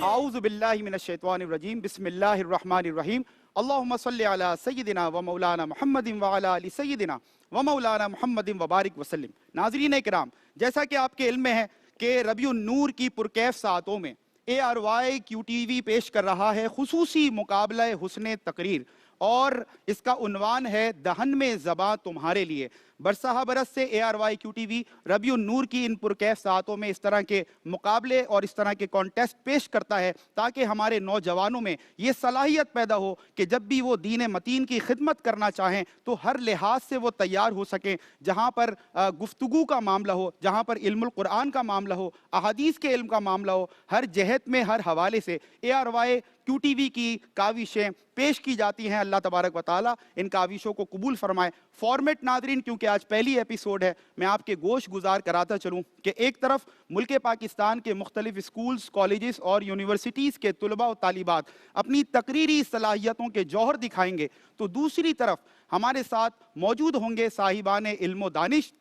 اعوذ باللہ من الشیطان الرجیم بسم اللہ الرحمن الرحیم اللہم صلی علی سیدنا و مولانا محمد وعلی آل سیدنا و مولانا محمد وبارک وسلم۔ ناظرین اکرام، جیسا کہ آپ کے علم میں ہے کہ ربیع النور کی پرکیف ساعتوں میں ARY-QTV پیش کر رہا ہے خصوصی مقابلہ حسن تقریر، اور اس کا عنوان ہے دہن میں زباں تمہارے لیے۔ برسہ برس سے ARY-QTV ربیع النور کی ان پرکیف ساعتوں میں اس طرح کے مقابلے اور اس طرح کے کانٹیسٹ پیش کرتا ہے تاکہ ہمارے نوجوانوں میں یہ صلاحیت پیدا ہو کہ جب بھی وہ دین متین کی خدمت کرنا چاہیں تو ہر لحاظ سے وہ تیار ہو سکیں۔ جہاں پر گفتگو کا معاملہ ہو، جہاں پر علم القرآن کا معاملہ ہو، احادیث کے علم کا معاملہ ہو، ہر جہت میں ہر حوالے سے ARY-QTV کی کاوشیں پیش کی جاتی ہیں۔ اللہ تبارک و تعالیٰ ان کاوشوں کو قبول فرمائے۔ فارمیٹ ناظرین، کیونکہ آج پہلی ایپیسوڈ ہے، میں آپ کے گوش گزار کراتا چلوں کہ ایک طرف ملک پاکستان کے مختلف اسکولز، کالجز اور یونیورسٹیز کے طلباء و طالبات اپنی تقریری صلاحیتوں کے جوہر دکھائیں گے، تو دوسری طرف ہمارے ساتھ موجود ہوں گے صاحبان علم و دانش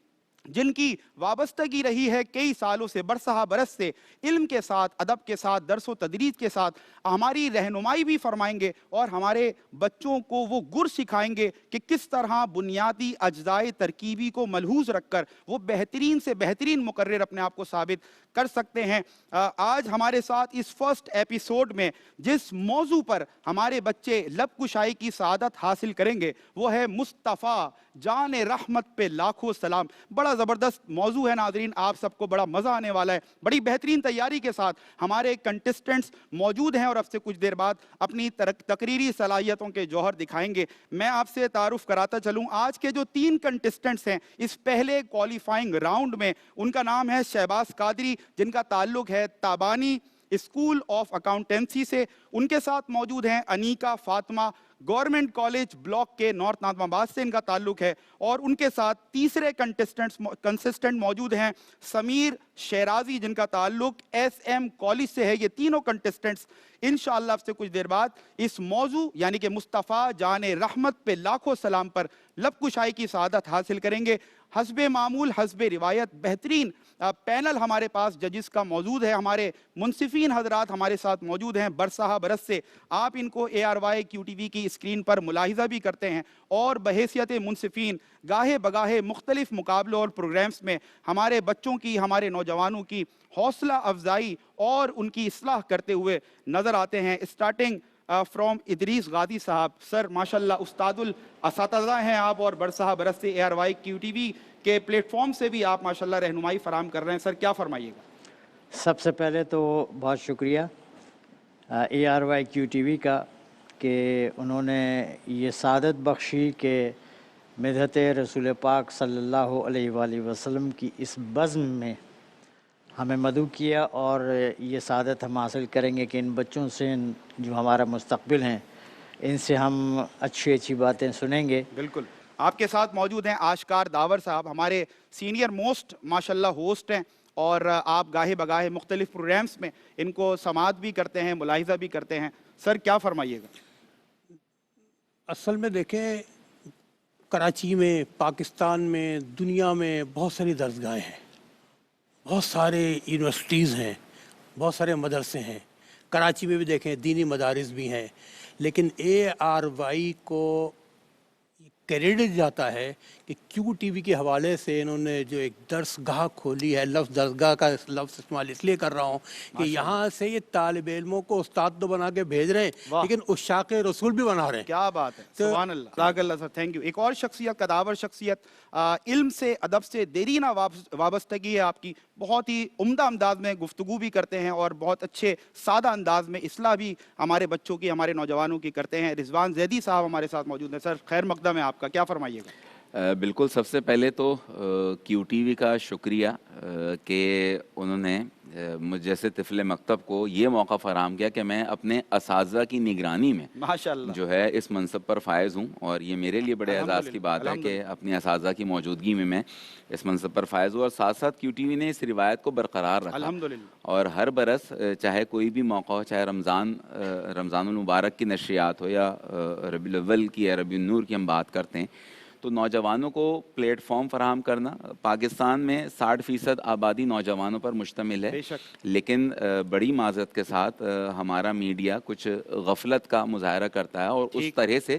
جن کی وابستگی رہی ہے کئی سالوں سے، برسہ برس سے علم کے ساتھ، ادب کے ساتھ، درس و تدریس کے ساتھ ہماری رہنمائی بھی فرمائیں گے اور ہمارے بچوں کو وہ گر سکھائیں گے کہ کس طرح بنیادی اجزائے ترکیبی کو ملحوظ رکھ کر وہ بہترین سے بہترین مقرر اپنے آپ کو ثابت کر سکتے ہیں۔ آج ہمارے ساتھ اس فرسٹ ایپیسوڈ میں جس موضوع پر ہمارے بچے لب کشائی کی سعادت حاصل کریں گے وہ ہے مصطفیٰ جان رحمت پہ لاکھوں سلام۔ بڑا زبردست موضوع ہے ناظرین، آپ سب کو بڑا مزہ آنے والا ہے۔ بڑی بہترین تیاری کے ساتھ ہمارے کنٹسٹنٹس موجود ہیں اور اب سے کچھ دیر بعد اپنی تقریری صلاحیتوں کے جوہر دکھائیں گے۔ میں آپ سے تعارف کراتا چلوں، آج کے جو 3 کنٹسٹنٹس ہیں اس پہلے کوالیفائنگ راؤنڈ میں، ان کا نام ہے شہباز قادری جن کا تعلق ہے تابانی اسکول آف اکاؤنٹنسی سے، ان کے ساتھ موجود ہیں انیکا فاطمہ، گورنمنٹ کالج بلاک کے نارتھ ناظم آباد سے ان کا تعلق ہے، اور ان کے ساتھ تیسرے کنسسٹنٹ موجود ہیں سمیر شیرازی جن کا تعلق SM کالج سے ہے۔ یہ تینوں کنٹسٹنٹس انشاءاللہ اب سے کچھ دیر بعد اس موضوع یعنی کہ مصطفیٰ جان رحمت پہ لاکھوں سلام پر لب کشائی کی سعادت حاصل کریں گے۔ حسب معمول، حسب روایت بہترین پینل ہمارے پاس ججز کا موجود ہے، ہمارے منصفین حضرات ہمارے ساتھ موجود ہیں۔ برسہ برس سے آپ ان کو ARY-QTV کی اسکرین پر ملاحظہ بھی کرتے ہیں اور بحیثیت منصفین گاہے بگاہے مختلف مقابلوں اور پروگرامز میں ہمارے بچوں کی، ہمارے نوجوانوں کی حوصلہ افزائی اور ان کی اصلاح کرتے ہوئے نظر آتے ہیں۔ اسٹارٹنگ فرام ادریس غازی صاحب، سر ماشاءاللہ استاد الاساتذہ ہیں آپ، اور برسہ برس سے ARY-QTV کے پلیٹ فارم سے بھی آپ ماشاءاللہ رہنمائی فراہم کر رہے ہیں۔ سر کیا فرمائیے گا؟ سب سے پہلے تو بہت شکریہ ARY-QTV کا کہ انہوں نے یہ سعادت بخشی کہ مدحت رسول پاک صلی اللہ علیہ وآلہ وسلم کی اس بزم میں ہمیں مدعو کیا، اور یہ سعادت ہم حاصل کریں گے کہ ان بچوں سے جو ہمارا مستقبل ہیں ان سے ہم اچھی اچھی باتیں سنیں گے۔ بالکل، آپ کے ساتھ موجود ہیں آشکار داور صاحب، ہمارے سینئر موسٹ ماشاءاللہ ہوسٹ ہیں، اور آپ گاہے بگاہے مختلف پروگرامز میں ان کو سماعت بھی کرتے ہیں، ملاحظہ بھی کرتے ہیں۔ سر کیا فرمائیے گا؟ اصل میں دیکھیں، کراچی میں، پاکستان میں، دنیا میں بہت ساری درسگاہیں ہیں، بہت سارے یونیورسٹیز ہیں، بہت سارے مدرسے ہیں۔ کراچی میں بھی دیکھیں دینی مدارس بھی ہیں، لیکن ARY کو کریڈٹ جاتا ہے کہ QTV کے حوالے سے انہوں نے جو ایک درس گاہ کھولی ہے، لفظ درسگاہ کا لفظ استعمال اس لیے کر رہا ہوں کہ یہاں سے یہ طالب علموں کو استاد تو بنا کے بھیج رہے ہیں لیکن عشاق رسول بھی بنا رہے ہیں۔ کیا بات ہے، سبحان اللہ، جزاک اللہ سر، تھینک یو۔ ایک اور شخصیت، قداور شخصیت، علم سے ادب سے دیرینہ وابستگی ہے آپ کی، بہت ہی عمدہ انداز میں گفتگو بھی کرتے ہیں اور بہت اچھے سادہ انداز میں اصلاح بھی ہمارے بچوں کی، ہمارے نوجوانوں کی کرتے ہیں۔ رضوان زیدی صاحب ہمارے ساتھ موجود ہیں۔ سر خیر مقدم ہے آپ کا، کیا فرمائیے گا؟ بالکل، سب سے پہلے تو QTV کا شکریہ کہ انہوں نے مجھ جیسے طفل مکتب کو یہ موقع فراہم کیا کہ میں اپنے اساتذہ کی نگرانی میں ماشاءاللہ جو ہے اس منصب پر فائز ہوں، اور یہ میرے لیے بڑے اعزاز کی بات ہے کہ اپنی اساتذہ کی موجودگی میں اس منصب پر فائز ہوں، اور ساتھ ساتھ QTV نے اس روایت کو برقرار رکھا الحمدللہ، اور ہر برس چاہے کوئی بھی موقع ہو، چاہے رمضان المبارک کی نشریات ہو یا ربیع الاول کی یا ربیع النور کی ہم بات کرتے ہیں، تو نوجوانوں کو پلیٹ فارم فراہم کرنا. پاکستان میں 60% آبادی نوجوانوں پر مشتمل ہے, لیکن بڑی معذرت کے ساتھ ہمارا میڈیا کچھ غفلت کا مظاہرہ کرتا ہے اور اس طرح سے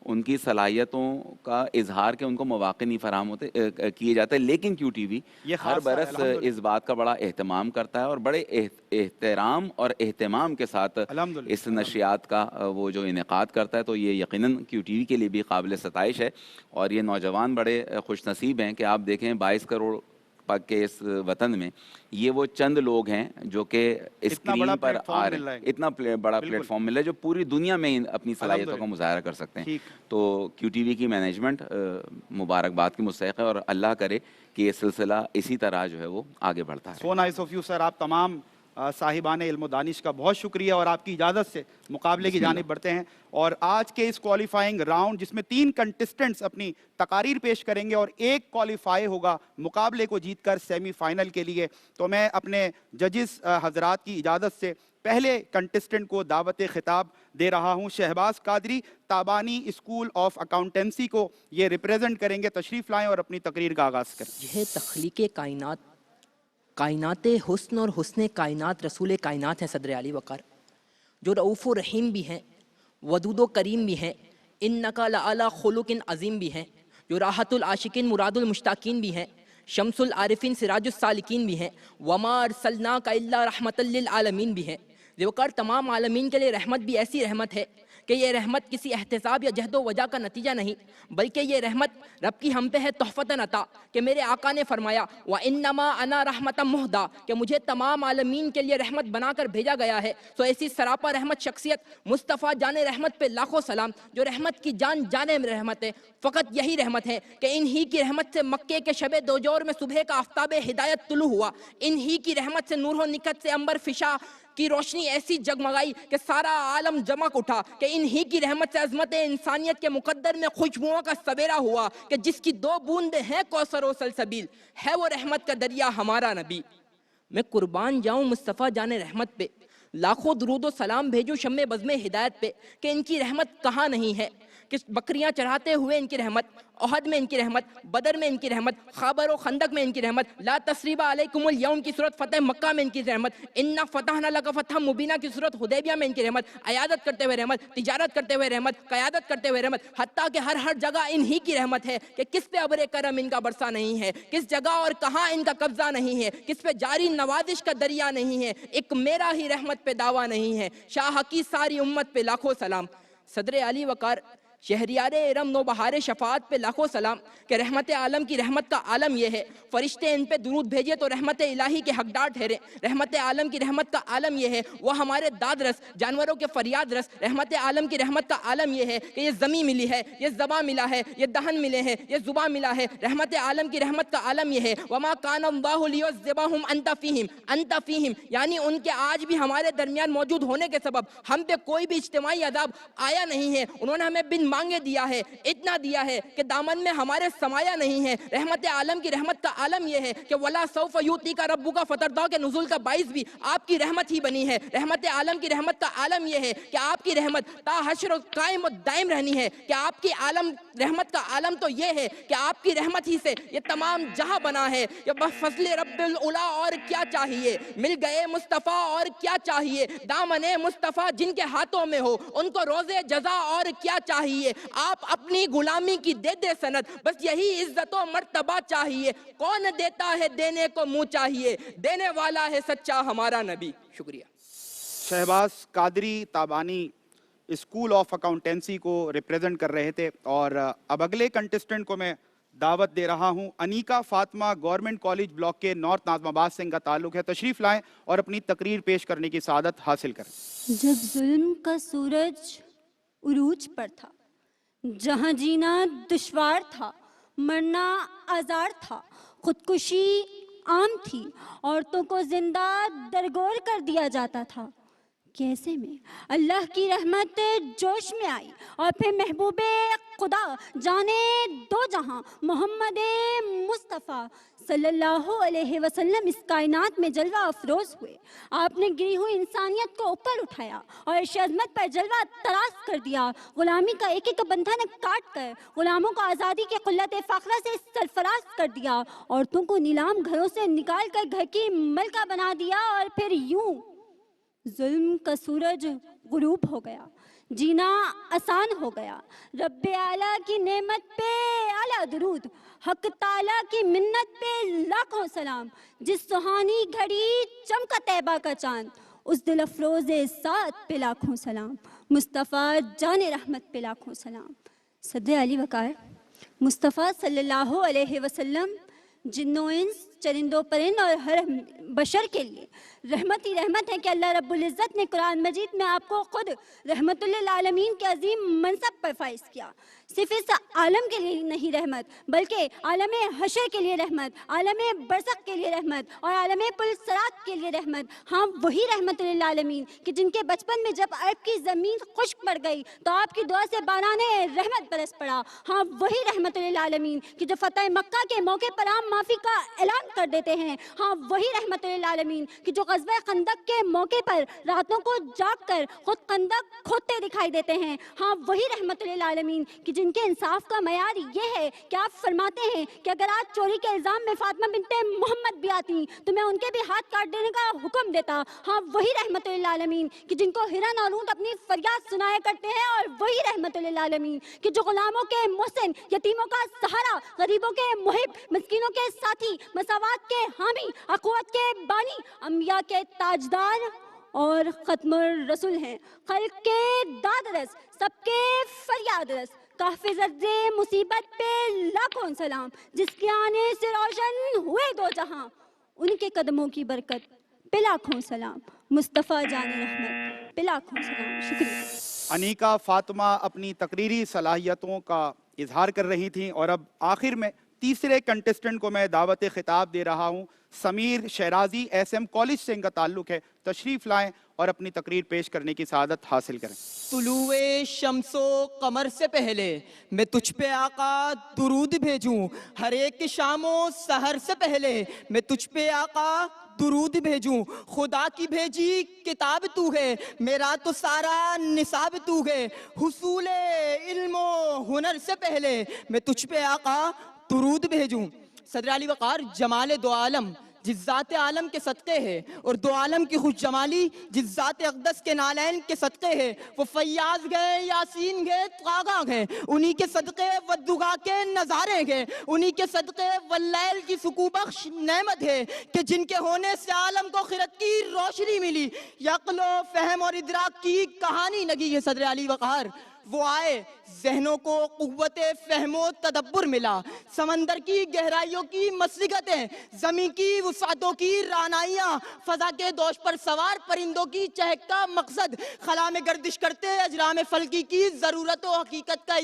ان کی صلاحیتوں کا اظہار کے ان کو مواقع نہیں فراہم ہوتے کیے جاتے. لیکن کیو ٹی وی ہر برس اس بات کا بڑا اہتمام کرتا ہے اور بڑے احترام اور اہتمام کے ساتھ اس نشریات کا وہ جو انعقاد کرتا ہے. تو یہ یقیناً کیو ٹی وی کے لیے بھی قابل ستائش ہے, اور یہ نوجوان بڑے خوش نصیب ہیں کہ آپ دیکھیں 22 کروڑ کے اس وطن میں یہ وہ چند لوگ ہیں جو کہ اسکرین پر آ رہے ہیں, اتنا بڑا پلیٹ فارم مل رہا ہے جو پوری دنیا میں اپنی صلاحیتوں کا مظاہرہ کر سکتے ہیں. تو کیو ٹی وی کی مینجمنٹ مبارکباد کی مستحق ہے, اور اللہ کرے کہ یہ سلسلہ اسی طرح جو ہے وہ آگے بڑھتا ہے. So nice of you sir. آپ تمام صاحبان علم و دانش کا بہت شکریہ, اور آپ کی اجازت سے مقابلے کی جانب بڑھتے ہیں. اور آج کے اس کوالیفائنگ راؤنڈ جس میں 3 کنٹسٹنٹس اپنی تقاریر پیش کریں گے اور 1 کوالیفائی ہوگا مقابلے کو جیت کر سیمی فائنل کے لیے, تو میں اپنے ججز حضرات کی اجازت سے پہلے کنٹسٹنٹ کو دعوت خطاب دے رہا ہوں. Shahbaz Qadri Tabani school of accountancy کو یہ ریپریزنٹ کریں گے. تشریف لائیں اور اپنی تقریر کا آغاز کریں. یہ تخلیق کائنات حسن اور حسن کائنات رسول کائنات ہیں صدر علی وقار, جو رؤوف و رحیم بھی ہیں, ودود و کریم بھی ہیں, انکا لعلی خلق عظیم بھی ہیں, جو راحت العاشقین مراد المشتاقین بھی ہیں, شمس العارفین سراج السالکین بھی ہیں, وما ارسلناک الا رحمت للعالمین بھی ہیں. وقار تمام عالمین کے لیے رحمت بھی ایسی رحمت ہے کہ یہ رحمت کسی احتساب یا جہد و وجہ کا نتیجہ نہیں, بلکہ یہ رحمت رب کی ہم پہ ہے تحفتاً عطا, کہ میرے آقا نے فرمایا وَإِنَّمَا أَنَا رَحْمَةً مُهْدَى, کہ مجھے تمام عالمین کے لیے رحمت بنا کر بھیجا گیا ہے. تو ایسی سراپا رحمت شخصیت مصطفیٰ جان رحمت پہ لاکھوں سلام, جو رحمت کی جان رحمت ہے. فقط یہی رحمت ہے کہ انہی کی رحمت سے مکے کے شب دوجور میں صبح کا آفتاب ہدایت طلوع ہوا, انہی کی رحمت سے نور و نکھت سے انبر فشا کی روشنی ایسی جگمگائی کہ سارا عالم جمک اٹھا, کہ انہی کی رحمت سے عظمت انسانیت کے مقدر میں خوشبوؤں کا سویرا ہوا, کہ جس کی 2 بوندیں ہیں کوثر و سلسبیل, ہے وہ رحمت کا دریا ہمارا نبی. میں قربان جاؤں مصطفیٰ جان رحمت پہ, لاکھوں درود و سلام بھیجوں شمع بزم ہدایت پہ, کہ ان کی رحمت کہاں نہیں ہے, کہ بکریاں چڑھاتے ہوئے ان کی رحمت, احد میں ان کی رحمت, بدر میں ان کی رحمت, خیبر و خندق میں ان کی رحمت, لا تثریب علیکم الیوم کی صورت فتح مکہ میں ان کی رحمت, انا فتحنا لک فتحا مبینہ کی صورت حدیبیہ میں ان کی رحمت, عیادت کرتے ہوئے رحمت, تجارت کرتے ہوئے رحمت, قیادت کرتے ہوئے رحمت, حتیٰ کہ ہر جگہ انہی کی رحمت ہے, کہ کس پہ ابر کرم ان کا برسا نہیں ہے, کس جگہ اور کہاں ان کا قبضہ نہیں ہے, کس پہ جاری نوازش کا دریا نہیں ہے, ایک میرا ہی رحمت پہ دعویٰ نہیں ہے, شاہ کی ساری امت پہ لاکھوں سلام. صدر علی وقار شہریار ارم نوبہار شفاعت پہ لاکھوں سلام, کہ رحمت عالم کی رحمت کا عالم یہ ہے, فرشتے ان پہ درود بھیجے تو رحمت الہی کے حقدار ٹھہرے. رحمت عالم کی رحمت کا عالم یہ ہے, وہ ہمارے داد رس جانوروں کے فریاد رس. رحمت عالم کی رحمت کا عالم یہ ہے کہ یہ زمین ملی ہے, یہ زباں ملا ہے, یہ دہن ملے ہیں, یہ زباں ملا ہے. رحمت عالم کی رحمت کا عالم یہ ہے وما کان اللہ لیعذبہم انت فیہم, یعنی ان کے آج بھی ہمارے درمیان موجود ہونے کے سبب ہم پہ کوئی بھی اجتماعی عذاب آیا نہیں ہے. انہوں نے ہمیں بن مانگے دیا ہے, اتنا دیا ہے کہ دامن میں ہمارے سمایا نہیں ہے. رحمت عالم کی رحمت کا عالم یہ ہے کہ وَلَا سَوْفَ يُؤْتِيكَ رَبُّكَ فَتَرْضَىٰ کے نزول کا باعث بھی آپ کی رحمت ہی بنی ہے. رحمت عالم کی رحمت کا عالم یہ ہے کہ آپ کی رحمت تا حشر قائم و دائم رہنی ہے, کہ آپ کی عالم رحمت کا عالم تو یہ ہے کہ آپ کی رحمت ہی سے یہ تمام جہاں بنا ہے. کہ بفضل رب العلا اور کیا چاہیے, مل گئے مصطفیٰ اور کیا چاہیے, دامن مصطفیٰ جن کے ہاتھوں میں ہو ان کو روزے جزا اور کیا چاہیے. آپ اپنی غلامی کی دے دے سند, بس یہی عزت و مرتبہ چاہیے. کون دیتا ہے دینے کو منہ چاہیے, دینے والا ہے سچا ہمارا نبی. شکریہ. Shahbaz Qadri Tabani school of accountancy کو ریپریزنٹ کر رہے تھے, اور اب اگلے کنٹسٹنٹ کو میں دعوت دے رہا ہوں. انیکا فاطمہ گورنمنٹ کالج بلاک کے نارتھ ناظم آباد سے ان کا تعلق ہے. تشریف لائیں اور اپنی تقریر پیش کرنے کی سعادت حاصل کریں. جب ظلم کا سورج عروج پر تھا, جہاں جینا دشوار تھا, مرنا آزار تھا, خودکشی عام تھی, عورتوں کو زندہ درگور کر دیا جاتا تھا, کیسے میں اللہ کی رحمت جوش میں آئی اور پھر محبوب خدا جانے دو جہاں محمد مصطفیٰ صلی اللہ علیہ وسلم اس کائنات میں جلوہ افروز ہوئے. آپ نے گری ہوئی انسانیت کو اوپر اٹھایا اور عرش عظمت پر جلوہ تراز کر دیا. غلامی کا ایک ایک بندھن کاٹ کر غلاموں کو آزادی کے قلت فاخرہ سے سرفراز کر دیا. عورتوں کو نیلام گھروں سے نکال کر گھر کی ملکہ بنا دیا اور پھر یوں ظلم کا سورج غروب ہو گیا. جینا آسان ہو گیا. رب اعلیٰ کی نعمت پہ اعلیٰ درود. حق تعالیٰ کی منت پہ لاکھوں سلام. جس سہانی گھڑی چمکا طیبہ کا چاند, اس دل افروز ساتھ پہ لاکھوں سلام. مصطفیٰ جان رحمت پہ لاکھوں سلام. صدر علی وقار مصطفیٰ صلی اللہ علیہ وسلم جنوں انس, چرندوں پرند اور ہر بشر کے لیے رحمت ہی رحمت ہے کہ اللہ رب العزت نے قرآن مجید میں آپ کو خود رحمت للعالمین کے عظیم منصب پر فائز کیا. صرف اس عالم کے لیے نہیں رحمت, بلکہ عالم حشر کے لیے رحمت, عالم برزخ کے لیے رحمت اور عالم پلصراط کے لیے رحمت. ہاں وہی رحمت للعالمین کہ جن کے بچپن میں جب عرب کی زمین خشک پڑ گئی تو آپ کی دعا سے باران رحمت برس پڑا. ہاں وہی رحمت للعالمین کہ جو فتح مکہ کے موقع پر عام معافی کا اعلان کر دیتے ہیں. ہاں وہی رحمت للعالمین کہ جو غزوہ خندق کے موقع پر راتوں کو جاگ کر خود خندق کھودتے دکھائی دیتے ہیں. ہاں وہی رحمت للعالمین کہ جن کے انصاف کا معیار یہ ہے کہ آپ فرماتے ہیں کہ اگر آج چوری کے الزام میں فاطمہ بنت محمد بھی آتی تو میں ان کے بھی ہاتھ کاٹ دینے کا حکم دیتا. ہاں وہی رحمت للعالمین کہ جن کو ہرن اور اونٹ اپنی فریاد سنایا کرتے ہیں. اور وہی رحمت للعالمین کہ جو غلاموں کے محسن, یتیموں کا سہارا, غریبوں کے محب, مسکینوں کے ساتھی, مساوات کے حامی, اخوت کے بانی, انبیاء کے تاجدار اور ختم الرسول ہیں. خلق کے داد رس, سب کے فریاد رس, کافی زد مصیبت پہ لاکھوں سلام. جس کے آنے سے روشن ہوئے دو جہاں, ان کے قدموں کی برکت پہ لاکھوں سلام. مصطفیٰ جان رحمت پہ لاکھوں سلام. شکریہ. انیکا فاطمہ اپنی تقریری صلاحیتوں کا اظہار کر رہی تھیں, اور اب آخر میں تیسرے کنٹسٹنٹ کو میں دعوت خطاب دے رہا ہوں. Sameer Shirazi S M college سے ان کا تعلق ہے. تشریف لائیں اور اپنی تقریر پیش کرنے کی سعادت حاصل کریں. طلوع شمس و قمر سے پہلے میں تجھ پہ آقا درود بھیجوں. ہر ایک شام و سحر سے پہلے میں تجھ پہ آقا درود بھیجوں. خدا کی بھیجی کتاب تو ہے, میرا تو سارا نصاب تو ہے. حصول علم و ہنر سے پہلے میں تجھ پہ آقا درود بھیجوں. صدر علی وقار جمال دو عالم جس ذات عالم کے صدقے ہے, اور دو عالم کی خوش جمالی جس ذات اقدس کے نالین کے صدقے ہے. وہ فیاض گئے, یاسین گئے, طاغا گئے, انہی کے صدقے ودگا کے نظارے گئے, انہی کے صدقے واللیل کی سکو بخش نعمت ہے کہ جن کے ہونے سے عالم کو خیرت کی روشنی ملی. عقل و فہم اور ادراک کی کہانی لگی ہے صدر علی وقار. وہ آئے, ذہنوں کو قوت فہم و تدبر ملا. سمندر کی گہرائیوں کی مسلکتیں, زمین کی وسعتوں کی رانائیاں, فضا کے دوش پر سوار پرندوں کی چہک کا مقصد, خلا میں گردش کرتے اجرام فلکی کی ضرورت و حقیقت کا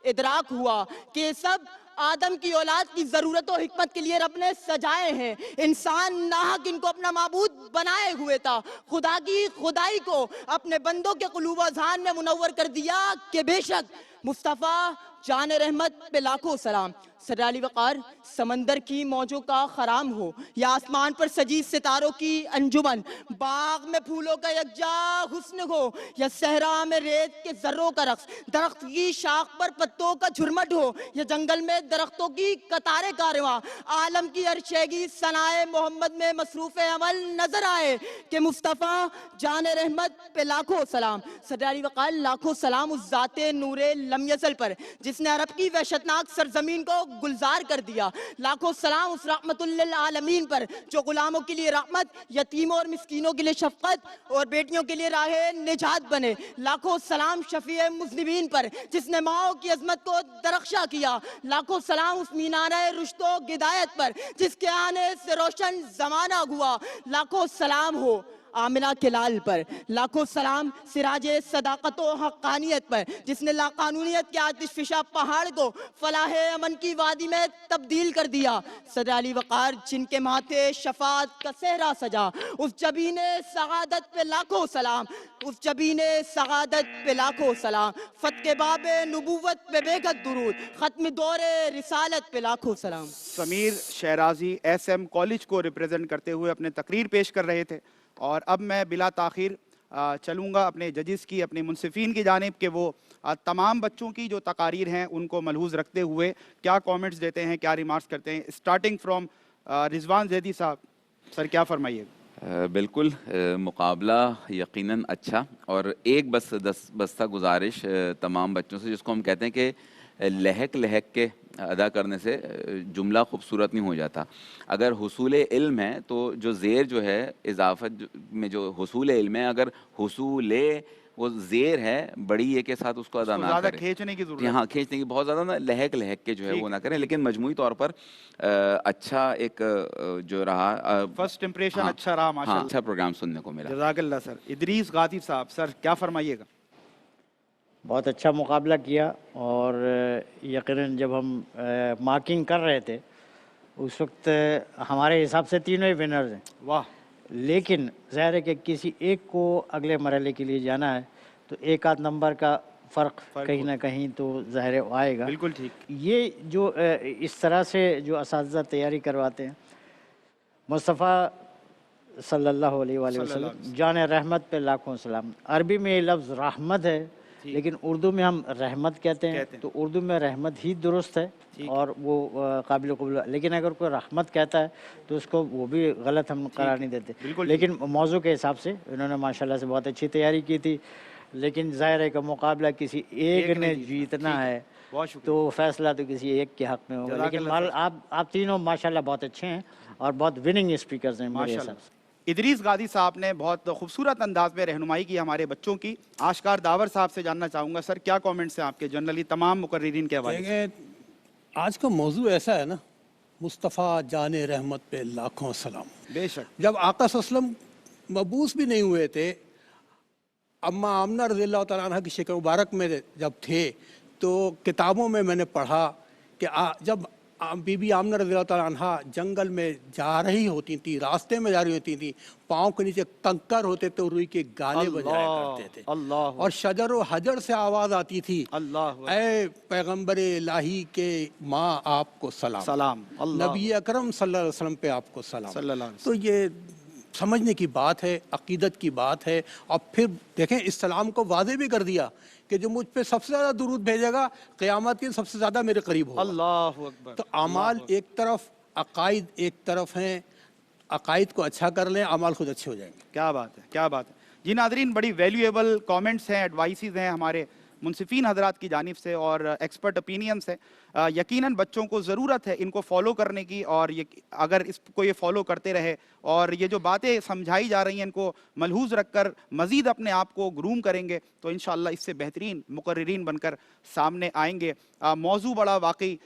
ادراک ہوا کہ سب آدم کی اولاد کی ضرورت و حکمت کے لیے رب نے سجائے ہیں. انسان ناحق ان کو اپنا معبود بنائے ہوئے تھا. خدا کی خدائی کو اپنے بندوں کے قلوب و اذہان میں منور کر دیا کہ بے شک مصطفیٰ جان رحمت پہ لاکھوں سلام. صدر علی وقار سمندر کی موجوں کا خرام ہو, یا آسمان پر سجی ستاروں کی انجمن, باغ میں پھولوں کا یکجا حسن ہو, یا صحرا میں ریت کے ذروں کا رقص, درخت کی شاخ پر پتوں کا جھرمٹ ہو, یا جنگل میں درختوں کی قطار کارواں, عالم کی ہر شیگی ثنائے محمد میں مصروف عمل نظر آئے کہ مصطفیٰ جان رحمت پہ لاکھوں سلام. صدر علی وقار لاکھوں سلام اس ذات نور لم یزل پر جس نے عرب کی وحشتناک سرزمین کو گلزار کر دیا. لاکھوں سلام اس رحمت للعالمین پر جو غلاموں کے لیے رحمت, یتیموں اور مسکینوں کے لیے شفقت اور بیٹیوں کے لیے راہ نجات بنے. لاکھوں سلام شفیع مذنبین پر جس نے ماؤں کی عظمت کو درخشاں کیا. لاکھوں سلام اس مینارہ رشد و ہدایت پر جس کے آنے سے روشن زمانہ ہوا. لاکھوں سلام ہو آمنہ کے لال پر. لاکھوں سلام سراج صداقت و حقانیت پر جس نے لاقانونیت کے آتش فشاں پہاڑ کو فلاح امن کی وادی میں تبدیل کر دیا. صدر علی وقار جن کے ماتھے شفاعت کا صحرا سجا, اس جبین سعادت پہ لاکھوں سلام. اس جبین سعادت پہ لاکھوں سلام، فتح باب نبوت پہ بے گھت درود، ختم دور رسالت پہ لاکھوں سلام۔ Sameer Shirazi S M college کو ریپریزنٹ کرتے ہوئے اپنے تقریر پیش کر رہے تھے، اور اب میں بلا تاخیر چلوں گا اپنے ججز کی، اپنے منصفین کی جانب کہ وہ تمام بچوں کی جو تقاریر ہیں ان کو ملحوظ رکھتے ہوئے کیا کامنٹس دیتے ہیں، کیا ریمارکس کرتے ہیں۔ اسٹارٹنگ فرام رضوان زیدی صاحب، سر کیا فرمائیے؟ بالکل مقابلہ یقیناً اچھا، اور ایک بستہ گزارش تمام بچوں سے، جس کو ہم کہتے ہیں کہ لہک لہک کے ادا کرنے سے جملہ خوبصورت نہیں ہو جاتا۔ اگر حصول علم ہے تو جو زیر جو ہے اضافت میں جو حصول علم ہے، اگر حصول وہ زیر ہے بڑی یہ کے ساتھ اس کو ادا نہ کریں، زیادہ کھینچنے کی ضرورت ہے، ہاں کھینچنے کی بہت زیادہ، لہک لہک کے جو ہے وہ نہ کریں، لیکن مجموعی طور پر اچھا ایک جو رہا، فرسٹ امپریشن اچھا رہا ماشاءاللہ، اچھا پروگرام سننے کو ملا۔ جزاک اللہ سر۔ ادریس غازی صاحب، سر کیا فرمائیے گا؟ بہت اچھا مقابلہ کیا، اور یقیناً جب ہم مارکنگ کر رہے تھے اس وقت ہمارے حساب سے تینوں ہی ونرز ہیں، واہ، لیکن ظاہر ہے کہ کسی ایک کو اگلے مرحلے کے لیے جانا ہے تو ایک آدھ نمبر کا فرق کہیں نہ کہیں تو ظاہر ہے آئے گا۔ بالکل ٹھیک۔ یہ جو اس طرح سے جو اساتذہ تیاری کرواتے ہیں، مصطفیٰ صلی اللہ علیہ وآلہ وسلم جان رحمت پہ لاکھوں سلام، عربی میں یہ لفظ رحمت ہے لیکن اردو میں ہم رحمت کہتے ہیں، تو اردو میں رحمت ہی درست ہے اور وہ قابل قبول، لیکن اگر کوئی رحمت کہتا ہے تو اس کو وہ بھی غلط ہم قرار نہیں دیتے۔ لیکن موضوع کے حساب سے انہوں نے ماشاءاللہ سے بہت اچھی تیاری کی تھی، لیکن ظاہر ہے کہ مقابلہ کسی ایک نے جیتنا ہے تو فیصلہ تو کسی ایک کے حق میں ہوگا، لیکن آپ تینوں ماشاءاللہ بہت اچھے ہیں اور بہت وننگ اسپیکرز ہیں میرے حساب سے۔ ادریس غازی صاحب نے بہت خوبصورت انداز میں رہنمائی کی ہمارے بچوں کی۔ آشکار داور صاحب سے جاننا چاہوں گا، سر کیا کامنٹس ہیں آپ کے جنرلی تمام مقررین کے حوالے سے؟ آج کا موضوع ایسا ہے نا، مصطفیٰ جان رحمت پہ لاکھوں سلام۔ بے شک، جب آقا صلی اللہ علیہ وسلم مبعوث بھی نہیں ہوئے تھے، اماں آمنہ رضی اللہ تعالیٰ عنہ کی شکل مبارک میں جب تھے تو کتابوں میں نے پڑھا کہ جب بی بی آمنہ رضی اللہ تعالیٰ عنہ جنگل میں جا رہی ہوتی تھیں، راستے میں جا رہی ہوتی تھیں، پاؤں کے نیچے کنکر ہوتے تو روئی کے گانے بجایا کرتے تھے، اور شجر و حجر سے آواز آتی تھی، اے پیغمبر الہی کے ماں آپ کو سلام، نبی اکرم صلی اللہ علیہ وسلم پہ آپ کو سلام۔ تو یہ سمجھنے کی بات ہے، عقیدت کی بات ہے، اور پھر دیکھیں اس سلام کو واضح بھی کر دیا کہ جو مجھ پہ سب سے زیادہ درود بھیجے گا قیامت کے سب سے زیادہ میرے قریب ہوگا۔ اللہ اکبر۔ تو اعمال ایک طرف، عقائد ایک طرف ہیں، عقائد کو اچھا کر لیں، اعمال خود اچھے ہو جائیں گے۔ کیا بات ہے، کیا بات ہے جی۔ ناظرین، بڑی ویلیویبل کامنٹس ہیں، ایڈوائسز ہیں ہمارے منصفین حضرات کی جانب سے اور ایکسپرٹ اپینینس ہے۔ یقیناً بچوں کو ضرورت ہے ان کو فالو کرنے کی، اور اگر اس کو یہ فالو کرتے رہے اور یہ جو باتیں سمجھائی جا رہی ہیں ان کو ملحوظ رکھ کر مزید اپنے آپ کو گروم کریں گے تو انشاءاللہ اس سے بہترین مقررین بن کر سامنے آئیں گے۔ موضوع بڑا واقعی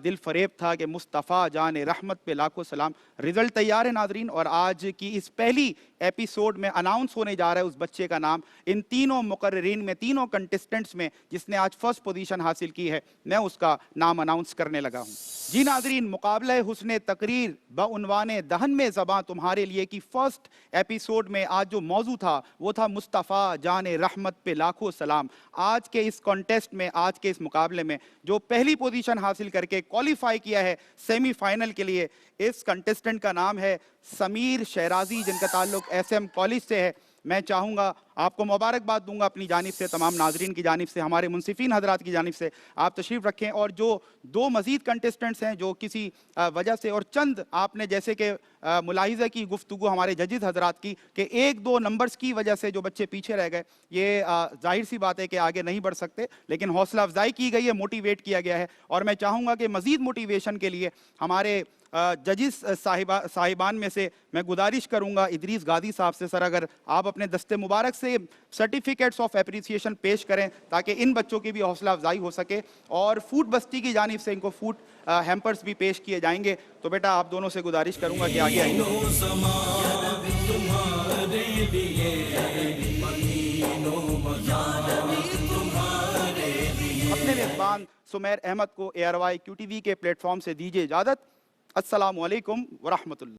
دل فریب تھا کہ مصطفیٰ جان رحمت پہ لاکھوں سلام۔ رزلٹ تیار ہے ناظرین، اور آج کی اس پہلی ایپیسوڈ میں اناؤنس ہونے جا رہا ہے اس بچے کا نام۔ ان تینوں مقررین میں، تینوں کنٹسٹنٹس میں جس نے آج فرسٹ پوزیشن حاصل کی ہے، میں اس کا نام اناؤنس کرنے لگا ہوں۔ جی ناظرین، مقابلہ حسن تقریر بعنوان دہن میں زباں تمہارے لیے کی فرسٹ ایپیسوڈ میں آج جو موضوع تھا وہ تھا مصطفیٰ جان رحمت پہ لاکھوں سلام۔ آج کے اس کانٹیسٹ میں، آج کے اس مقابلے میں جو پہلی پوزیشن حاصل کر کے کوالیفائی کیا ہے سیمی فائنل کے لیے، اس کنٹسٹنٹ کا نام ہے سمیر شیرازی، جن کا تعلق ایس ایم کالج سے ہے۔ میں چاہوں گا، آپ کو مبارکباد دوں گا اپنی جانب سے، تمام ناظرین کی جانب سے، ہمارے منصفین حضرات کی جانب سے، آپ تشریف رکھیں۔ اور جو دو مزید کنٹسٹنٹس ہیں جو کسی وجہ سے، اور چند آپ نے جیسے کہ ملاحظہ کی گفتگو ہمارے ججز حضرات کی کہ ایک دو نمبرز کی وجہ سے جو بچے پیچھے رہ گئے، یہ ظاہر سی بات ہے کہ آگے نہیں بڑھ سکتے، لیکن حوصلہ افزائی کی گئی ہے، موٹیویٹ کیا گیا ہے۔ اور میں چاہوں گا کہ مزید موٹیویشن کے لیے ہمارے ججز صاحبان میں سے میں گزارش کروں گا ادریس غازی صاحب سے، سر اگر آپ اپنے دستے مبارک سے سرٹیفکیٹس آف اپریسیشن پیش کریں تاکہ ان بچوں کی بھی حوصلہ افزائی ہو سکے، اور فوڈ بستی کی جانب سے ان کو فوڈ ہیمپرز بھی پیش کیے جائیں گے۔ تو بیٹا آپ دونوں سے گزارش کروں گا کہ آگے آئیں۔ اپنے میزبان سمیر احمد کو ARY QTV کے پلیٹ فارم سے دیجیے اجازت۔ السلام علیکم ورحمۃ اللہ۔